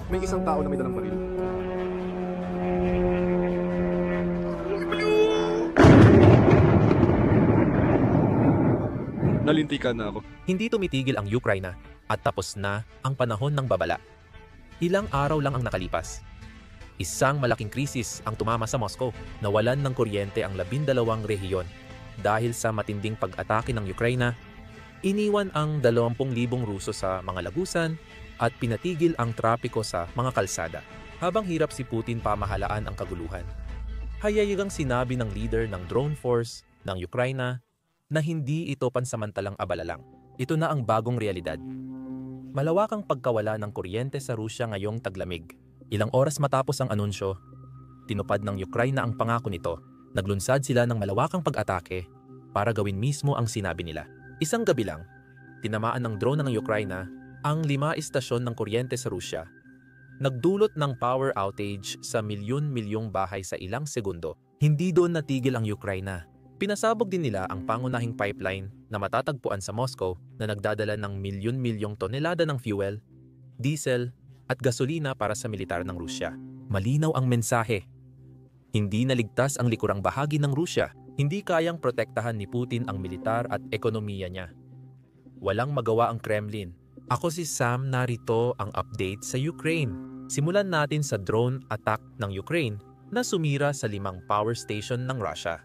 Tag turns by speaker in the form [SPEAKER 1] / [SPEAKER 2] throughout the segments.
[SPEAKER 1] May isang tao na may dalang baril. Nalintikan na ako.
[SPEAKER 2] Hindi tumitigil ang Ukraine at tapos na ang panahon ng babala. Ilang araw lang ang nakalipas. Isang malaking krisis ang tumama sa Moscow. Nawalan ng kuryente ang 12 rehiyon dahil sa matinding pag-atake ng Ukraine. Iniwan ang 20,000 Ruso sa mga lagusan at pinatigil ang trapiko sa mga kalsada. Habang hirap si Putin pamahalaan ang kaguluhan, hayayagang sinabi ng leader ng drone force ng Ukraine na hindi ito pansamantalang abala lang. Ito na ang bagong realidad. Malawakang pagkawala ng kuryente sa Rusya ngayong taglamig. Ilang oras matapos ang anunsyo, tinupad ng Ukraine ang pangako nito. Naglunsad sila ng malawakang pag-atake para gawin mismo ang sinabi nila. Isang gabi lang, tinamaan ng drone ng Ukraine ang 5 istasyon ng kuryente sa Rusya. Nagdulot ng power outage sa milyon-milyong bahay sa ilang segundo. Hindi doon natigil ang Ukraine. Pinasabog din nila ang pangunahing pipeline na matatagpuan sa Moscow na nagdadala ng milyon-milyong tonelada ng fuel, diesel at gasolina para sa militar ng Rusya. Malinaw ang mensahe. Hindi naligtas ang likurang bahagi ng Rusya. Hindi kayang protektahan ni Putin ang militar at ekonomiya niya. Walang magawa ang Kremlin. Ako si Sam, narito ang update sa Ukraine. Simulan natin sa drone attack ng Ukraine na sumira sa 5 power station ng Russia.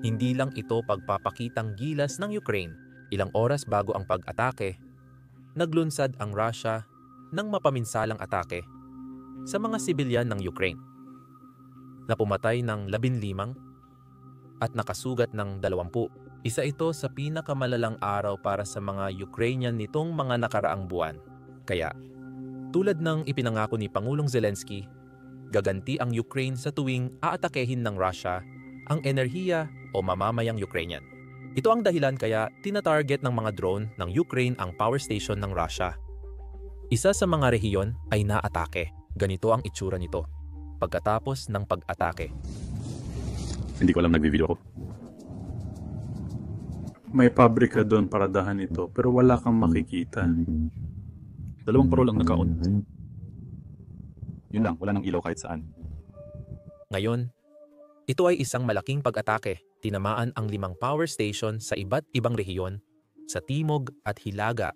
[SPEAKER 2] Hindi lang ito pagpapakitang gilas ng Ukraine. Ilang oras bago ang pag-atake, naglunsad ang Russia ng mapaminsalang atake sa mga sibilyan ng Ukraine na pumatay ng 15 at nakasugat ng 20. Isa ito sa pinakamalalang araw para sa mga Ukrainian nitong mga nakaraang buwan. Kaya, tulad ng ipinangako ni Pangulong Zelensky, gaganti ang Ukraine sa tuwing aatakehin ng Russia ang enerhiya o mamamayang Ukrainian. Ito ang dahilan kaya tina-target ng mga drone ng Ukraine ang power station ng Russia. Isa sa mga rehiyon ay naatake. Ganito ang itsura nito pagkatapos ng pag-atake.
[SPEAKER 3] Hindi ko alam, nagbi-video ako.
[SPEAKER 4] May pabrika doon para dahan ito, pero wala kang makikita.
[SPEAKER 3] 2 parol ang naka-on. Yun lang, wala nang ilaw kahit saan.
[SPEAKER 2] Ngayon, ito ay isang malaking pag-atake. Tinamaan ang 5 power station sa iba't ibang rehiyon, sa timog at hilaga.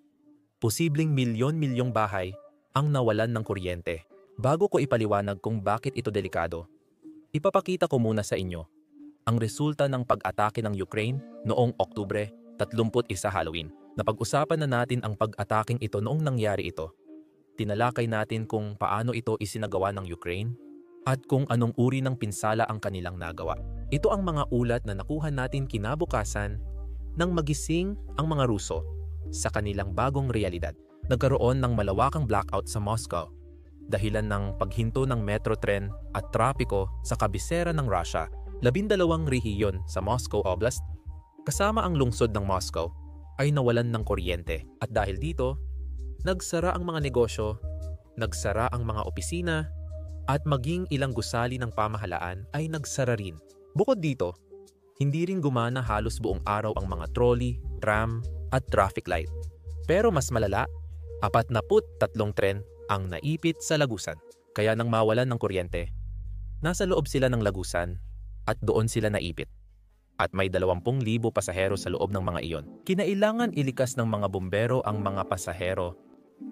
[SPEAKER 2] Posibleng milyon-milyong bahay ang nawalan ng kuryente. Bago ko ipaliwanag kung bakit ito delikado, ipapakita ko muna sa inyo ang resulta ng pag-atake ng Ukraine noong Oktubre 31 Halloween. Napag-usapan na natin ang pag-ataking ito noong nangyari ito. Tinalakay natin kung paano ito isinagawa ng Ukraine at kung anong uri ng pinsala ang kanilang nagawa. Ito ang mga ulat na nakuha natin kinabukasan nang magising ang mga Ruso sa kanilang bagong realidad. Nagkaroon ng malawakang blackout sa Moscow dahilan ng paghinto ng metro tren at trapiko sa kabisera ng Russia. 12 rehiyon sa Moscow Oblast, kasama ang lungsod ng Moscow, ay nawalan ng kuryente. At dahil dito, nagsara ang mga negosyo, nagsara ang mga opisina, at maging ilang gusali ng pamahalaan ay nagsara rin. Bukod dito, hindi rin gumana halos buong araw ang mga trolley, tram, at traffic light. Pero mas malala, 43 tren ang naipit sa lagusan. Kaya nang mawalan ng kuryente, nasa loob sila ng lagusan at doon sila naipit. At may 20,000 pasahero sa loob ng mga iyon. Kinailangan ilikas ng mga bumbero ang mga pasahero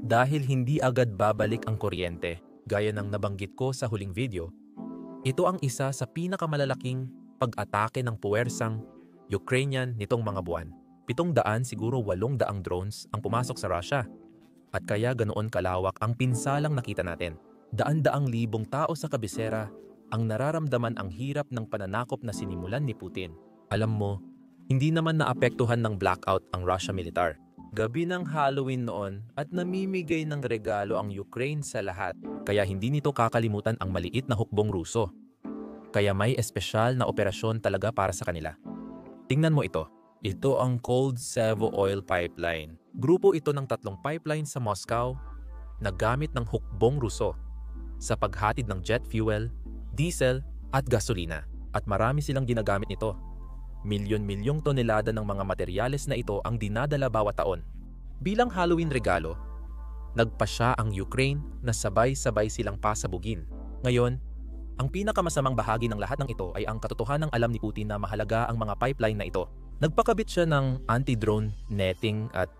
[SPEAKER 2] dahil hindi agad babalik ang kuryente. Gaya ng nabanggit ko sa huling video, ito ang isa sa pinakamalalaking pag-atake ng puwersang Ukrainian nitong mga buwan. 700 siguro 800 drones ang pumasok sa Russia. At kaya ganoon kalawak ang pinsalang nakita natin. Daan-daang libong tao sa kabisera ang nararamdaman ang hirap ng pananakop na sinimulan ni Putin. Alam mo, hindi naman naapektuhan ng blackout ang Russia militar. Gabi ng Halloween noon at namimigay ng regalo ang Ukraine sa lahat. Kaya hindi nito kakalimutan ang maliit na hukbong Ruso. Kaya may espesyal na operasyon talaga para sa kanila. Tingnan mo ito. Ito ang Cold Sevo Oil Pipeline. Grupo ito ng 3 pipeline sa Moscow na gamit ng hukbong Ruso sa paghatid ng jet fuel, diesel at gasolina. At marami silang ginagamit nito. Milyon-milyong tonelada ng mga materyales na ito ang dinadala bawat taon. Bilang Halloween regalo, nagpasya ang Ukraine na sabay-sabay silang pasabugin. Ngayon, ang pinakamasamang bahagi ng lahat ng ito ay ang katotohanang alam ni Putin na mahalaga ang mga pipeline na ito. Nagpakabit siya ng anti-drone netting at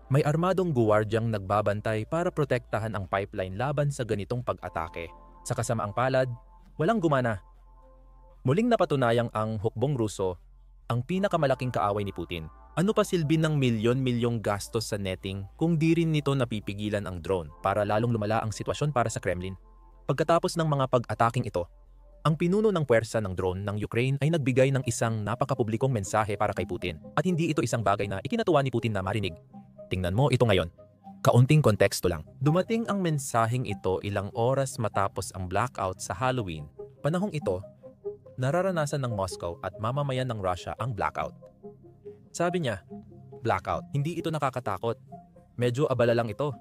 [SPEAKER 2] may armadong guwardyang nagbabantay para protektahan ang pipeline laban sa ganitong pag-atake. Sa kasamaang palad, walang gumana. Muling napatunayang ang hukbong Ruso ang pinakamalaking kaaway ni Putin. Ano pa silbi ng milyon-milyong gastos sa netting kung di rin nito napipigilan ang drone para lalong lumala ang sitwasyon para sa Kremlin? Pagkatapos ng mga pag-ataking ito, ang pinuno ng puwersa ng drone ng Ukraine ay nagbigay ng isang napakapublikong mensahe para kay Putin. At hindi ito isang bagay na ikinatuwa ni Putin na marinig. Tingnan mo ito ngayon. Kaunting konteksto lang. Dumating ang mensaheng ito ilang oras matapos ang blackout sa Halloween. Panahong ito, nararanasan ng Moscow at mamamayan ng Russia ang blackout. Sabi niya, blackout, hindi ito nakakatakot. Medyo abala lang ito.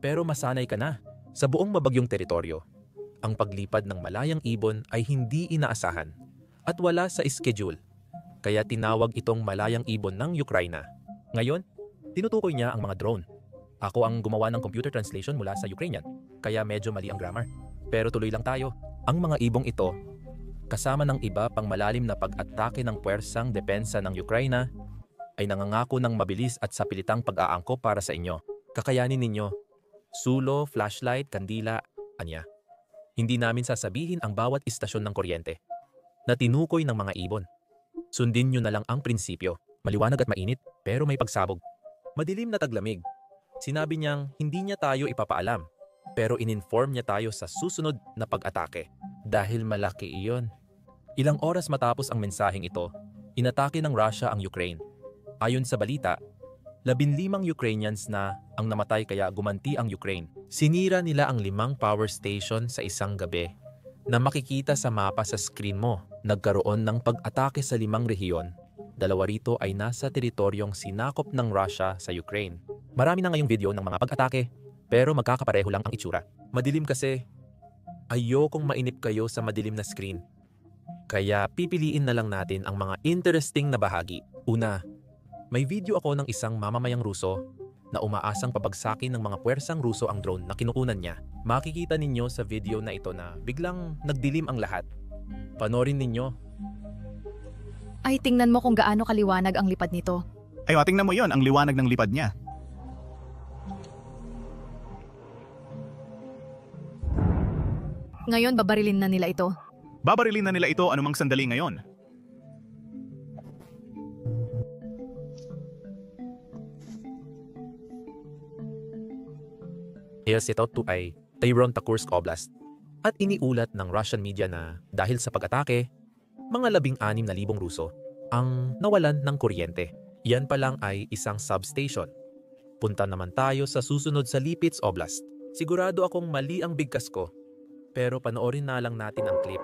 [SPEAKER 2] Pero masanay ka na. Sa buong mabagyong teritoryo, ang paglipad ng malayang ibon ay hindi inaasahan at wala sa schedule. Kaya tinawag itong malayang ibon ng Ukraina. Ngayon, tinutukoy niya ang mga drone. Ako ang gumawa ng computer translation mula sa Ukrainian, kaya medyo mali ang grammar. Pero tuloy lang tayo. Ang mga ibong ito, kasama ng iba pang malalim na pag-atake ng puwersang depensa ng Ukraina, ay nangangako ng mabilis at sapilitang pag-aangkop para sa inyo. Kakayanin ninyo. Sulo, flashlight, kandila, anya. Hindi namin sasabihin ang bawat istasyon ng kuryente na tinukoy ng mga ibon. Sundin nyo na lang ang prinsipyo. Maliwanag at mainit, pero may pagsabog. Madilim na taglamig. Sinabi niyang hindi niya tayo ipapaalam, pero ininform niya tayo sa susunod na pag-atake. Dahil malaki iyon. Ilang oras matapos ang mensaheng ito, inatake ng Russia ang Ukraine. Ayon sa balita, 15 Ukrainians na ang namatay kaya gumanti ang Ukraine. Sinira nila ang 5 power station sa isang gabi na makikita sa mapa sa screen mo. Nagkaroon ng pag-atake sa 5 rehiyon. 2 rito ay nasa teritoryong sinakop ng Russia sa Ukraine. Marami na ngayong video ng mga pag-atake, pero magkakapareho lang ang itsura. Madilim kasi. Ayokong mainip kayo sa madilim na screen. Kaya pipiliin na lang natin ang mga interesting na bahagi. Una, may video ako ng isang mamamayang Ruso na umaasang pabagsakin ng mga puwersang Ruso ang drone na kinukunan niya. Makikita ninyo sa video na ito na biglang nagdilim ang lahat. Panoorin ninyo.
[SPEAKER 5] Ay, tingnan mo kung gaano kaliwanag ang lipad nito.
[SPEAKER 6] Ay, tingnan mo yon, ang liwanag ng lipad niya.
[SPEAKER 5] Ngayon, babarilin na nila ito.
[SPEAKER 6] Babarilin na nila ito anumang sandali ngayon.
[SPEAKER 2] Ito ay Tyron Takursk Oblast. At iniulat ng Russian media na dahil sa pag-atake, mga 16,000 Ruso ang nawalan ng kuryente. Yan pa lang ay isang substation. Punta naman tayo sa susunod sa Lipetsk Oblast. Sigurado akong mali ang bigkas ko, pero panoorin na lang natin ang clip.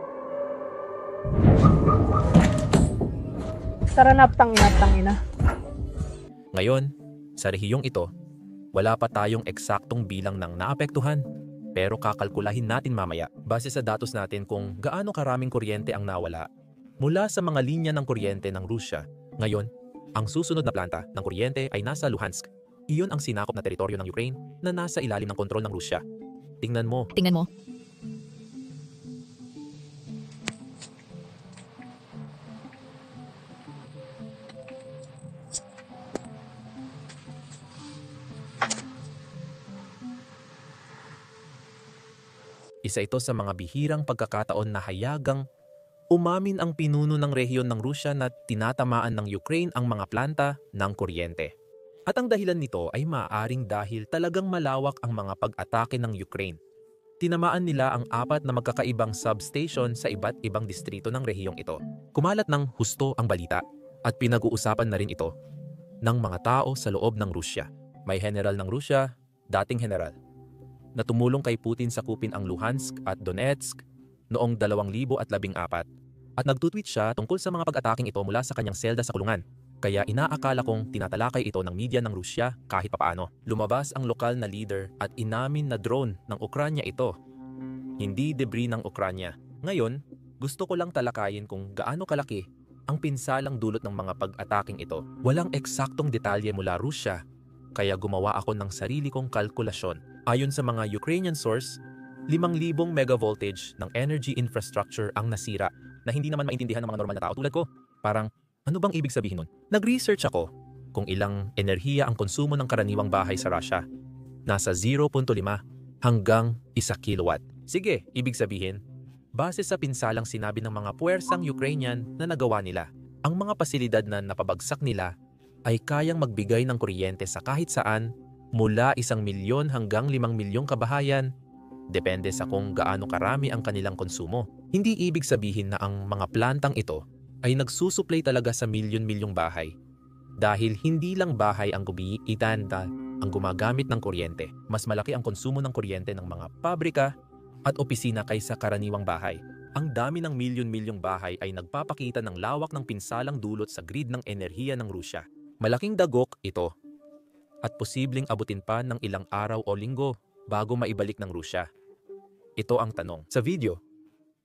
[SPEAKER 7] Tara na, tangina.
[SPEAKER 2] Ngayon, sa rehiyong ito, wala pa tayong eksaktong bilang ng naapektuhan, pero kakalkulahin natin mamaya base sa datos natin kung gaano karaming kuryente ang nawala mula sa mga linya ng kuryente ng Rusya. Ngayon, ang susunod na planta ng kuryente ay nasa Luhansk. Iyon ang sinakop na teritoryo ng Ukraine na nasa ilalim ng kontrol ng Rusya. Tingnan mo. Isa ito sa mga bihirang pagkakataon na hayagang umamin ang pinuno ng rehiyon ng Rusya na tinatamaan ng Ukraine ang mga planta ng kuryente. At ang dahilan nito ay maaaring dahil talagang malawak ang mga pag-atake ng Ukraine. Tinamaan nila ang 4 na magkakaibang substation sa iba't ibang distrito ng rehiyong ito. Kumalat ng husto ang balita at pinag-uusapan na rin ito ng mga tao sa loob ng Rusya. May general ng Rusya, dating general, na tumulong kay Putin sakupin ang Luhansk at Donetsk noong 2014 at nagtutweet siya tungkol sa mga pag-ataking ito mula sa kanyang selda sa kulungan. Kaya inaakala kong tinatalakay ito ng media ng Rusya kahit papaano. Lumabas ang lokal na leader at inamin na drone ng Ukranya ito, hindi debris ng Ukranya. Ngayon, gusto ko lang talakayin kung gaano kalaki ang pinsalang dulot ng mga pag-ataking ito. Walang eksaktong detalye mula Rusya Kaya gumawa ako ng sarili kong kalkulasyon. Ayon sa mga Ukrainian source, 5,000 megavoltage ng energy infrastructure ang nasira na hindi naman maintindihan ng mga normal na tao tulad ko. Parang, ano bang ibig sabihin nun? Nag-research ako kung ilang enerhiya ang konsumo ng karaniwang bahay sa Russia. Nasa 0.5 hanggang 1 kilowatt. Sige, ibig sabihin, base sa pinsalang sinabi ng mga puwersang Ukrainian na nagawa nila, ang mga pasilidad na napabagsak nila ay kayang magbigay ng kuryente sa kahit saan mula 1 milyon hanggang 5 milyong kabahayan. Depende sa kung gaano karami ang kanilang konsumo. Hindi ibig sabihin na ang mga plantang ito ay nagsusupply talaga sa milyon-milyong bahay. Dahil hindi lang bahay ang gumiitan ang gumagamit ng kuryente. Mas malaki ang konsumo ng kuryente ng mga pabrika at opisina kaysa karaniwang bahay. Ang dami ng milyon-milyong bahay ay nagpapakita ng lawak ng pinsalang dulot sa grid ng enerhiya ng Rusya. Malaking dagok ito at posibleng abutin pa ng ilang araw o linggo bago maibalik ng Rusya. Ito ang tanong. Sa video,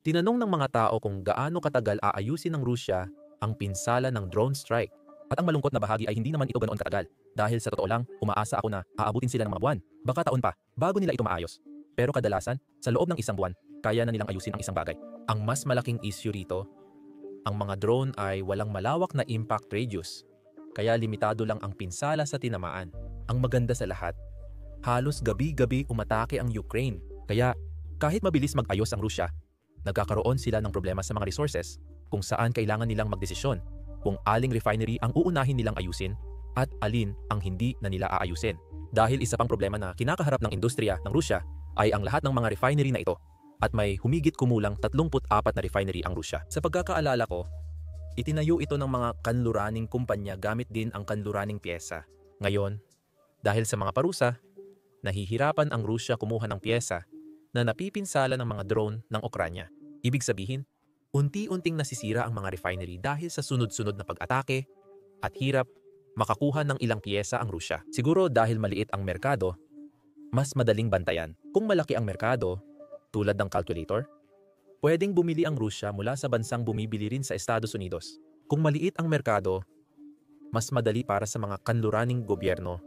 [SPEAKER 2] tinanong ng mga tao kung gaano katagal aayusin ng Rusya ang pinsala ng drone strike. At ang malungkot na bahagi ay hindi naman ito ganoon katagal. Dahil sa totoo lang, umaasa ako na aabutin sila ng mga buwan, baka taon pa, bago nila ito maayos. Pero kadalasan, sa loob ng 1 buwan, kaya na nilang ayusin ang isang bagay. Ang mas malaking issue rito, ang mga drone ay walang malawak na impact radius. Kaya limitado lang ang pinsala sa tinamaan. Ang maganda sa lahat, halos gabi-gabi umatake ang Ukraine. Kaya kahit mabilis mag-ayos ang Rusya, nagkakaroon sila ng problema sa mga resources kung saan kailangan nilang magdesisyon kung aling refinery ang uunahin nilang ayusin at alin ang hindi na nila aayusin. Dahil isa pang problema na kinakaharap ng industriya ng Rusya ay ang lahat ng mga refinery na ito at may humigit kumulang 34 na refinery ang Rusya. Sa pagkakaalala ko, itinayo ito ng mga kanluraning kumpanya gamit din ang kanluraning pyesa. Ngayon, dahil sa mga parusa, nahihirapan ang Rusya kumuha ng pyesa na napipinsala ng mga drone ng Ukranya. Ibig sabihin, unti-unting nasisira ang mga refinery dahil sa sunod-sunod na pag-atake at hirap makakuha ng ilang pyesa ang Rusya. Siguro dahil maliit ang merkado, mas madaling bantayan. Kung malaki ang merkado, tulad ng calculator, pwedeng bumili ang Rusya mula sa bansang bumibili rin sa Estados Unidos. Kung maliit ang merkado, mas madali para sa mga kanluraning gobyerno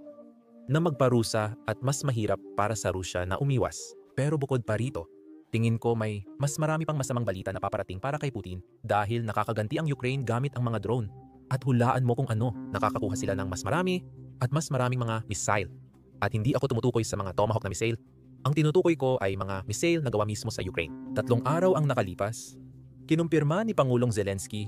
[SPEAKER 2] na magparusa at mas mahirap para sa Rusya na umiwas. Pero bukod pa rito, tingin ko may mas marami pang masamang balita na paparating para kay Putin dahil nakakaganti ang Ukraine gamit ang mga drone. At hulaan mo kung ano, nakakakuha sila ng mas marami at mas maraming mga missile. At hindi ako tumutukoy sa mga Tomahawk na missile. Ang tinutukoy ko ay mga missile na gawa mismo sa Ukraine. 3 araw ang nakalipas, kinumpirma ni Pangulong Zelensky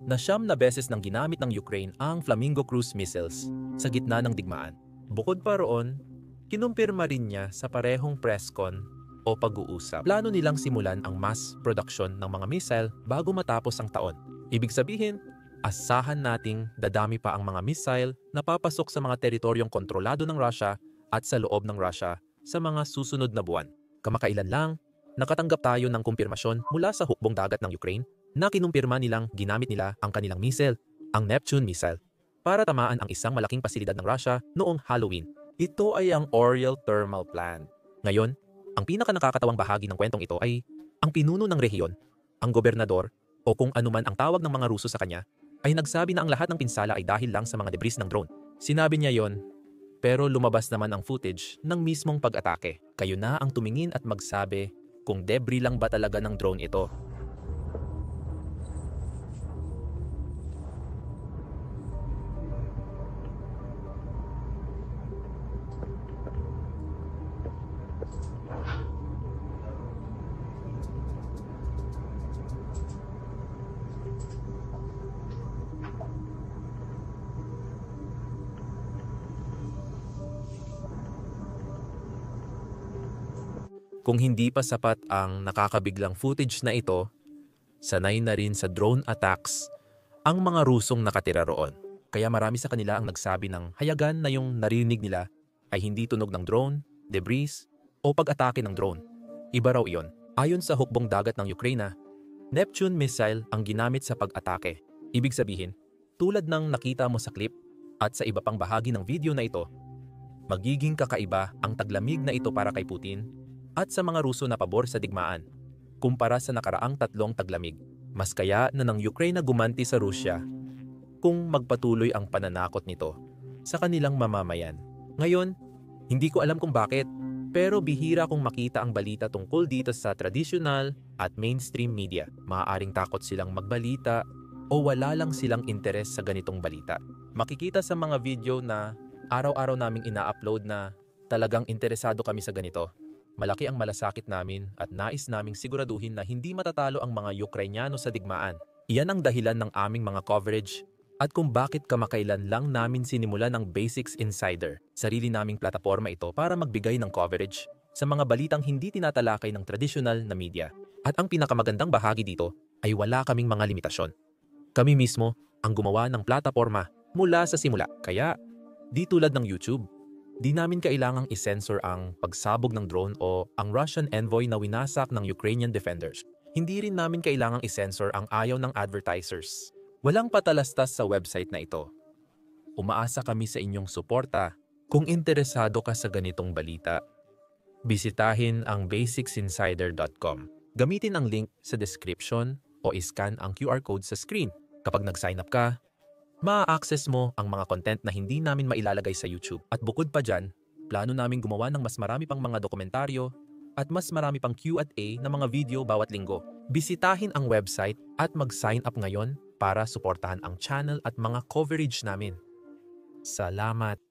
[SPEAKER 2] na 9 na beses nang ginamit ng Ukraine ang Flamingo cruise missiles sa gitna ng digmaan. Bukod pa roon, kinumpirma rin niya sa parehong press con o pag-uusap. Plano nilang simulan ang mass production ng mga missile bago matapos ang taon. Ibig sabihin, asahan nating dadami pa ang mga missile na papasok sa mga teritoryong kontrolado ng Russia at sa loob ng Russia sa mga susunod na buwan. Kamakailan lang, nakatanggap tayo ng kumpirmasyon mula sa hukbong dagat ng Ukraine na kinumpirma nilang ginamit nila ang kanilang missile, ang Neptune missile, para tamaan ang isang malaking pasilidad ng Russia noong Halloween. Ito ay ang Oriel Thermal Plant. Ngayon, ang pinaka-nakakatawang bahagi ng kwentong ito ay ang pinuno ng rehiyon, ang gobernador o kung anuman ang tawag ng mga Ruso sa kanya, ay nagsabi na ang lahat ng pinsala ay dahil lang sa mga debris ng drone. Sinabi niya yon, pero lumabas naman ang footage ng mismong pag-atake. Kayo na ang tumingin at magsabi kung debris lang ba talaga ng drone ito. Kung hindi pa sapat ang nakakabiglang footage na ito, sanay na rin sa drone attacks ang mga Rusong nakatira roon. Kaya marami sa kanila ang nagsabi ng hayagan na yung narinig nila ay hindi tunog ng drone, debris, o pag-atake ng drone. Iba raw iyon. Ayon sa hukbong dagat ng Ukraine, Neptune missile ang ginamit sa pag-atake. Ibig sabihin, tulad ng nakita mo sa clip at sa iba pang bahagi ng video na ito, magiging kakaiba ang taglamig na ito para kay Putin at sa mga Ruso na pabor sa digmaan, kumpara sa nakaraang 3 taglamig. Mas kaya na ng Ukraine na gumanti sa Rusya kung magpatuloy ang pananakot nito sa kanilang mamamayan. Ngayon, hindi ko alam kung bakit, pero bihira kong makita ang balita tungkol dito sa traditional at mainstream media. Maaaring takot silang magbalita o wala lang silang interes sa ganitong balita. Makikita sa mga video na araw-araw naming ina-upload na talagang interesado kami sa ganito. Malaki ang malasakit namin at nais naming siguraduhin na hindi matatalo ang mga Ukrainyano sa digmaan. Iyan ang dahilan ng aming mga coverage at kung bakit kamakailan lang namin sinimulan ng Basics Insider, sarili naming plataforma ito para magbigay ng coverage sa mga balitang hindi tinatalakay ng tradisyonal na media. At ang pinakamagandang bahagi dito ay wala kaming mga limitasyon. Kami mismo ang gumawa ng plataforma mula sa simula. Kaya, di tulad ng YouTube, di namin kailangang isensor ang pagsabog ng drone o ang Russian envoy na winasak ng Ukrainian defenders. Hindi rin namin kailangang isensor ang ayaw ng advertisers. Walang patalastas sa website na ito. Umaasa kami sa inyong suporta. Kung interesado ka sa ganitong balita, bisitahin ang basicsinsider.com. Gamitin ang link sa description o iscan ang QR code sa screen. Kapag nag-sign up ka, ma-access mo ang mga content na hindi namin mailalagay sa YouTube. At bukod pa dyan, plano namin gumawa ng mas marami pang mga dokumentaryo at mas marami pang Q&A na mga video bawat linggo. Bisitahin ang website at mag-sign up ngayon para suportahan ang channel at mga coverage namin. Salamat!